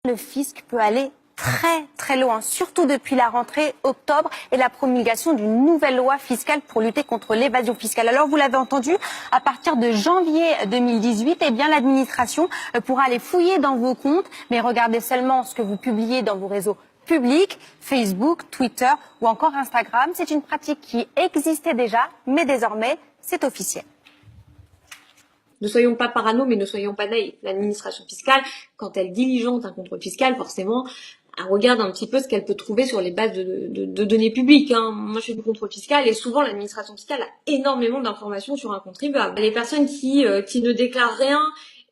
Le fisc peut aller très loin, surtout depuis la rentrée octobre et la promulgation d'une nouvelle loi fiscale pour lutter contre l'évasion fiscale. Alors vous l'avez entendu, à partir de janvier 2018, eh bien l'administration pourra aller fouiller dans vos comptes, mais regardez seulement ce que vous publiez dans vos réseaux publics, Facebook, Twitter ou encore Instagram. C'est une pratique qui existait déjà, mais désormais c'est officiel. Ne soyons pas parano, mais ne soyons pas naïfs. L'administration fiscale, quand elle diligente un contrôle fiscal, forcément, elle regarde un petit peu ce qu'elle peut trouver sur les bases de données publiques. Moi, je fais du contrôle fiscal et souvent, l'administration fiscale a énormément d'informations sur un contribuable. Les personnes qui ne déclarent rien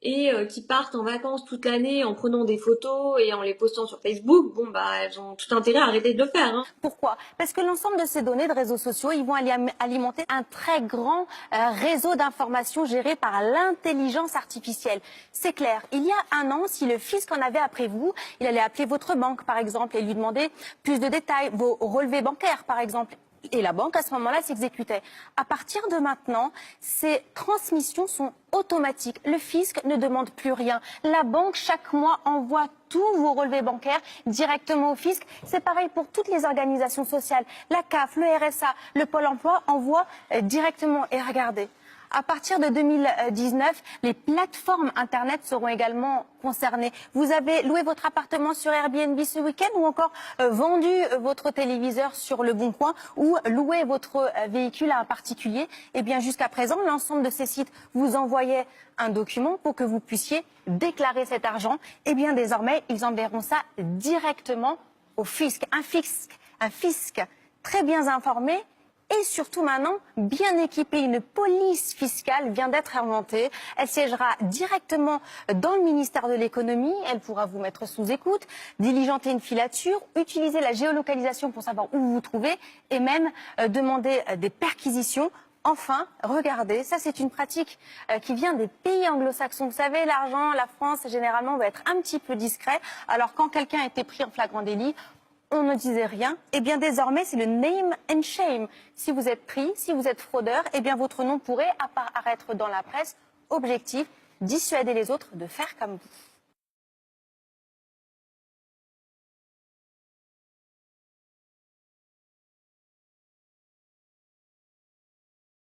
et qui partent en vacances toute l'année en prenant des photos et en les postant sur Facebook, elles ont tout intérêt à arrêter de le faire. Pourquoi? Parce que l'ensemble de ces données de réseaux sociaux, ils vont alimenter un très grand réseau d'informations géré par l'intelligence artificielle. C'est clair, il y a un an, si le fisc en avait après vous, il allait appeler votre banque, par exemple, et lui demander plus de détails, vos relevés bancaires, par exemple. Et la banque, à ce moment-là, s'exécutait. À partir de maintenant, ces transmissions sont automatiques. Le fisc ne demande plus rien. La banque, chaque mois, envoie tous vos relevés bancaires directement au fisc. C'est pareil pour toutes les organisations sociales. La CAF, le RSA, le Pôle emploi envoient directement. Et regardez, à partir de 2019, les plateformes Internet seront également concernées. Vous avez loué votre appartement sur Airbnb ce week-end ou encore vendu votre téléviseur sur Le Bon Coin ou loué votre véhicule à un particulier. Eh bien, jusqu'à présent, l'ensemble de ces sites vous envoyaient un document pour que vous puissiez déclarer cet argent. Eh bien, désormais, ils enverront ça directement au fisc. Un fisc très bien informé. Et surtout maintenant, bien équipée, une police fiscale vient d'être inventée. Elle siégera directement dans le ministère de l'économie. Elle pourra vous mettre sous écoute, diligenter une filature, utiliser la géolocalisation pour savoir où vous vous trouvez et même demander des perquisitions. Enfin, regardez, ça c'est une pratique qui vient des pays anglo-saxons. Vous savez, l'argent, la France, généralement, va être un petit peu discret. Alors quand quelqu'un a été pris en flagrant délit, on ne disait rien. Eh bien, désormais, c'est le name and shame. Si vous êtes pris, si vous êtes fraudeur, eh bien, votre nom pourrait apparaître dans la presse. Objectif, dissuader les autres de faire comme vous.